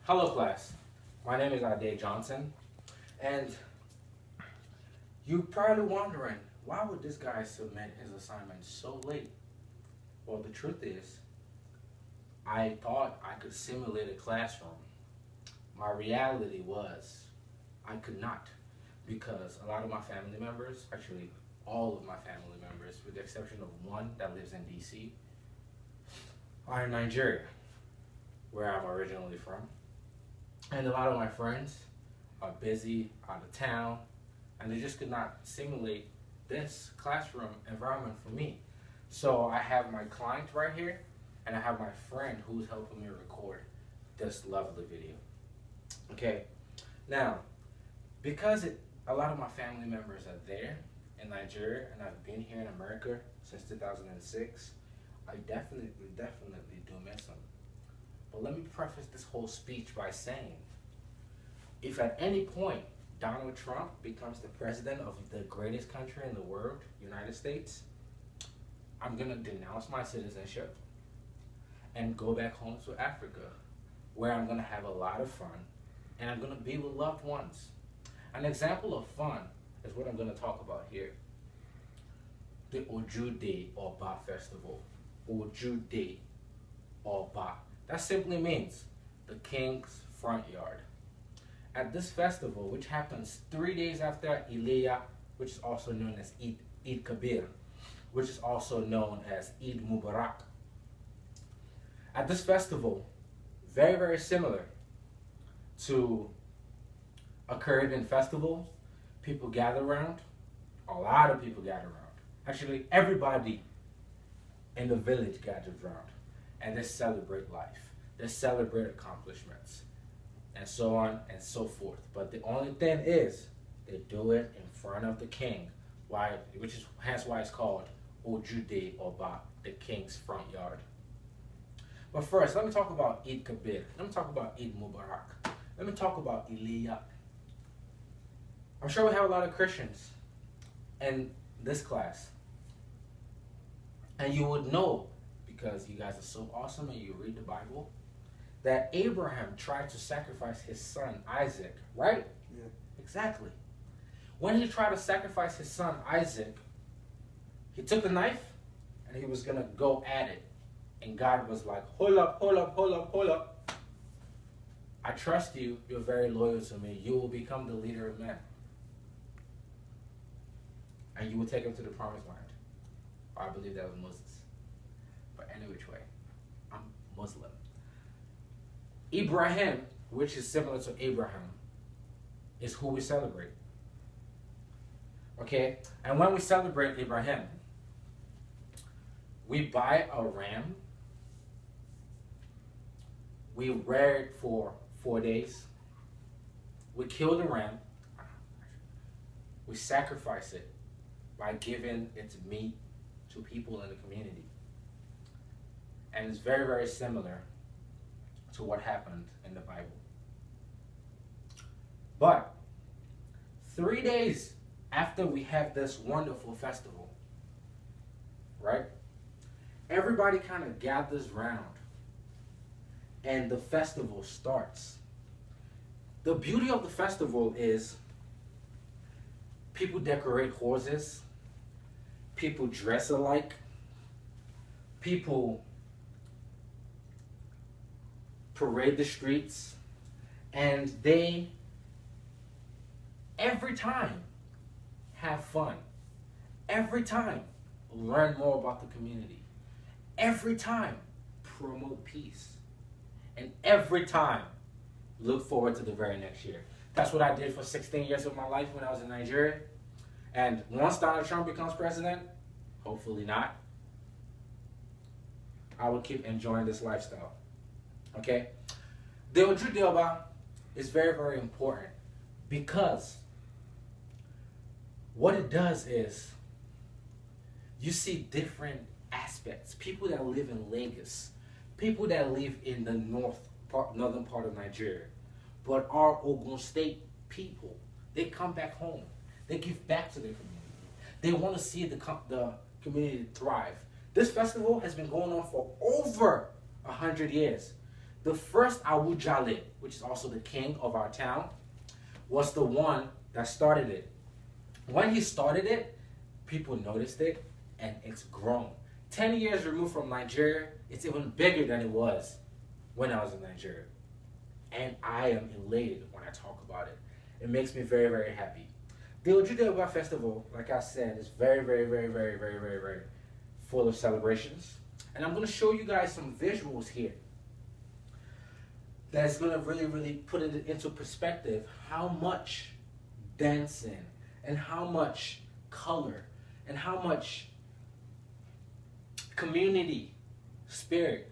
Hello class, my name is Ade Johnson, and you're probably wondering, why would this guy submit his assignment so late? Well, the truth is, I thought I could simulate a classroom. My reality was, I could not, because a lot of my family members, actually all of my family members, with the exception of one that lives in DC, are in Nigeria, where I'm originally from. And a lot of my friends are busy, out of town, and they just could not simulate this classroom environment for me. So I have my client right here, and I have my friend who's helping me record this lovely video. Okay, now, because a lot of my family members are there in Nigeria, and I've been here in America since 2006, I definitely do miss them. But let me preface this whole speech by saying, if at any point Donald Trump becomes the president of the greatest country in the world, United States, I'm going to denounce my citizenship and go back home to Africa, where I'm going to have a lot of fun, and I'm going to be with loved ones. An example of fun is what I'm going to talk about here. The Ojude Oba Festival. Ojude Oba. That simply means the king's front yard. At this festival, which happens 3 days after Ileya, which is also known as Eid Kabir, which is also known as Eid Mubarak. At this festival, very, very similar to a Caribbean festival, people gather around, a lot of people gather around. Actually, everybody in the village gathers around, and they celebrate life. They celebrate accomplishments, and so on and so forth. But the only thing is, they do it in front of the king, which is hence why it's called Ojude Oba, the king's front yard. But first, let me talk about Eid Kabir. Let me talk about Eid Mubarak. Let me talk about Ileya. I'm sure we have a lot of Christians in this class, and you would know, because you guys are so awesome and you read the Bible, that Abraham tried to sacrifice his son Isaac, right? Yeah. Exactly. When he tried to sacrifice his son Isaac, he took the knife and he was going to go at it. And God was like, hold up, hold up, hold up, hold up. I trust you. You're very loyal to me. You will become the leader of men. And you will take him to the promised land. I believe that was Moses. But any which way, I'm Muslim. Ibrahim, which is similar to Abraham, is who we celebrate. Okay? And when we celebrate Ibrahim, we buy a ram. We rear it for 4 days. We kill the ram. We sacrifice it by giving its meat to people in the community. And it's very, very similar to what happened in the Bible. But 3 days after we have this wonderful festival, right? Everybody kind of gathers round and the festival starts. The beauty of the festival is people decorate horses, people dress alike, people parade the streets, and they every time have fun, every time learn more about the community, every time promote peace, and every time look forward to the very next year. That's what I did for 16 years of my life when I was in Nigeria. And once Donald Trump becomes president, hopefully not, I will keep enjoying this lifestyle. Okay? The Ojude Oba is very, very important because what it does is you see different aspects. People that live in Lagos, people that live in the northern part of Nigeria, but are Ogun State people. They come back home. They give back to their community. They want to see the community thrive. This festival has been going on for over 100 years. The first Abu Jalid, which is also the king of our town, was the one that started it. When he started it, people noticed it, and it's grown. 10 years removed from Nigeria, it's even bigger than it was when I was in Nigeria. And I am elated when I talk about it. It makes me very, very happy. The Ojude Festival, like I said, is very, very, very, very, very, very, very full of celebrations. And I'm going to show you guys some visuals here that's going to really, really put it into perspective how much dancing and how much color and how much community spirit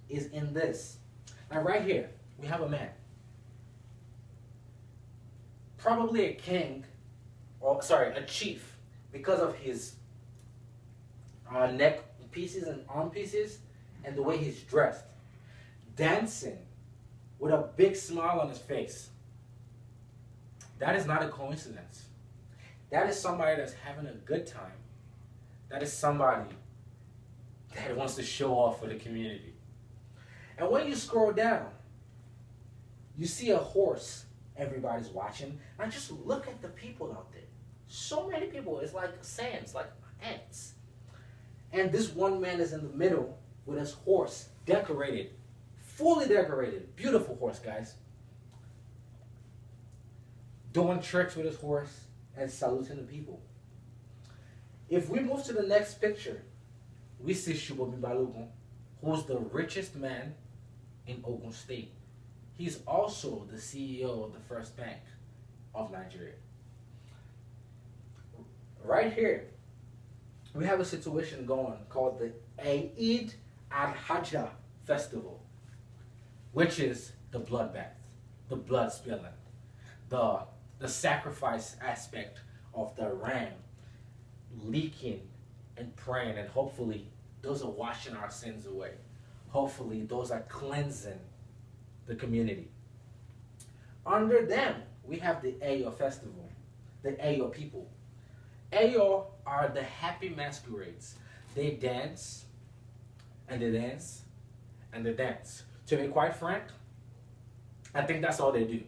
is in this. Now right here, we have a man. Probably a king, or sorry, a chief, because of his neck pieces and arm pieces and the way he's dressed. Dancing with a big smile on his face. That is not a coincidence. That is somebody that's having a good time. That is somebody that wants to show off for the community. And when you scroll down, you see a horse everybody's watching. Now just look at the people out there. So many people. It's like sands, like ants. And this one man is in the middle with his horse decorated, fully decorated. Beautiful horse, guys. Doing tricks with his horse and saluting the people. If we move to the next picture, we see Shubomi Balogun, who's the richest man in Ogun State. He's also the CEO of the First Bank of Nigeria. Right here, we have a situation going called the Eid al-Hajj Festival, which is the bloodbath, the blood spilling, the sacrifice aspect of the ram leaking and praying, and hopefully those are washing our sins away. Hopefully those are cleansing the community. Under them, we have the Eyo festival, the Eyo people. Eyo are the happy masquerades. They dance, and they dance, and they dance. To be quite frank, I think that's all they do.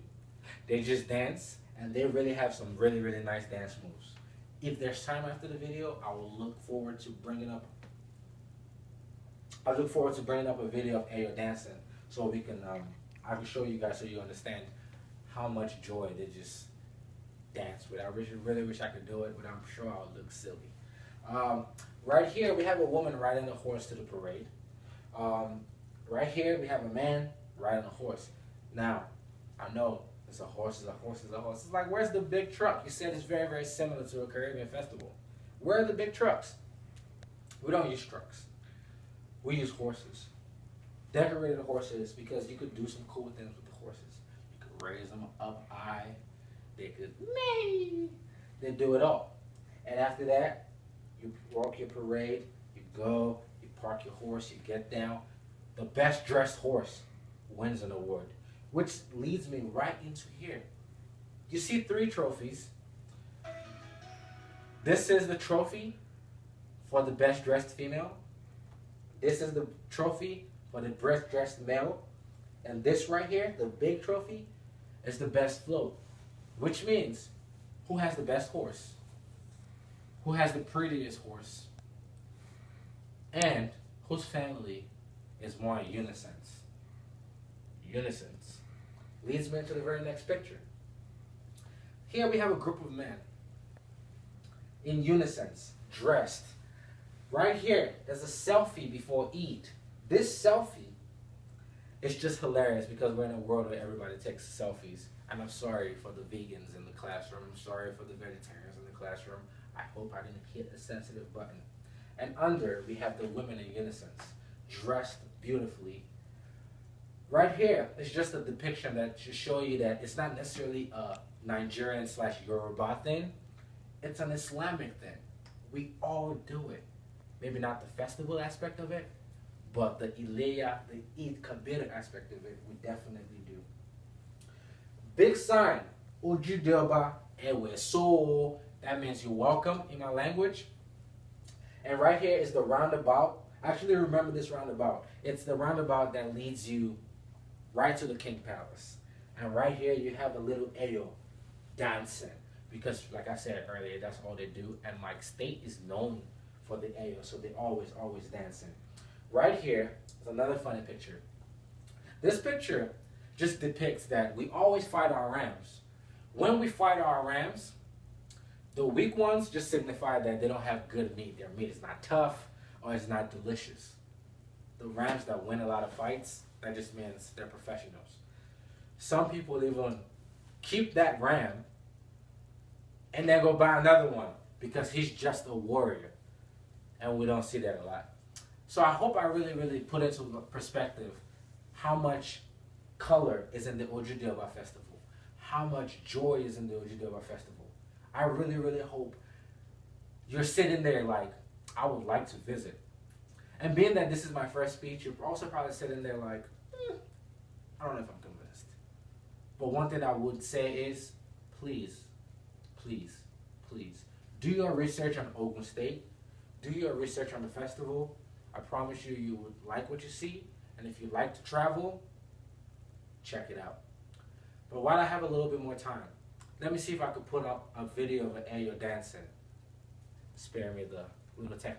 They just dance, and they really have some really, really nice dance moves. If there's time after the video, I will look forward to bringing up a video of Eyo dancing, so we can I can show you guys so you understand how much joy they just dance with. I really wish I could do it, but I'm sure I'll look silly. Right here we have a woman riding a horse to the parade. Right here we have a man riding a horse. Now, I know it's a horse, is a horse, is a horse. It's like, where's the big truck? You said it's very, very similar to a Caribbean festival. Where are the big trucks? We don't use trucks. We use horses. Decorated horses, because you could do some cool things with the horses. You could raise them up high. They could neigh. They do it all. And after that, you walk your parade, you go, you park your horse, you get down. The best dressed horse wins an award. Which leads me right into here. You see 3 trophies. This is the trophy for the best dressed female. This is the trophy for the best dressed male. And this right here, the big trophy, is the best float. Which means, who has the best horse? Who has the prettiest horse? And whose family is more unisons? Unisons. Leads me into the very next picture. Here we have a group of men in unisons, dressed. Right here, there's a selfie before Eid. This selfie is just hilarious because we're in a world where everybody takes selfies. And I'm sorry for the vegans in the classroom. I'm sorry for the vegetarians in the classroom. I hope I didn't hit a sensitive button. And under, we have the women in unisons, dressed beautifully. Right here is just a depiction that should show you that it's not necessarily a Nigerian/Yoruba thing. It's an Islamic thing. We all do it. Maybe not the festival aspect of it, but the Ileya, the Eid Kabir aspect of it, we definitely do. Big sign, Ojudoba Ewe. So that means you're welcome in my language. And right here is the roundabout. Actually, remember this roundabout. It's the roundabout that leads you right to the King Palace. And right here you have a little Ayo dancing. Because like I said earlier, that's all they do. And Mike State is known for the Ayo, so they always dancing. Right here is another funny picture. This picture just depicts that we always fight our rams. When we fight our rams, the weak ones just signify that they don't have good meat. Their meat is not tough or it's not delicious. The rams that win a lot of fights, that just means they're professionals. Some people even keep that ram and then go buy another one because he's just a warrior. And we don't see that a lot. So I hope I really put into perspective how much color is in the Ojude Festival. How much joy is in the Ojude Festival. I really hope you're sitting there like, I would like to visit. And being that this is my first speech, you're also probably sitting there like, I don't know if I'm convinced. But one thing I would say is, please, do your research on Ogun State. Do your research on the festival. I promise you, you would like what you see. And if you like to travel, check it out. But while I have a little bit more time, let me see if I could put up a video of an Ayo dancing. Spare me the little technical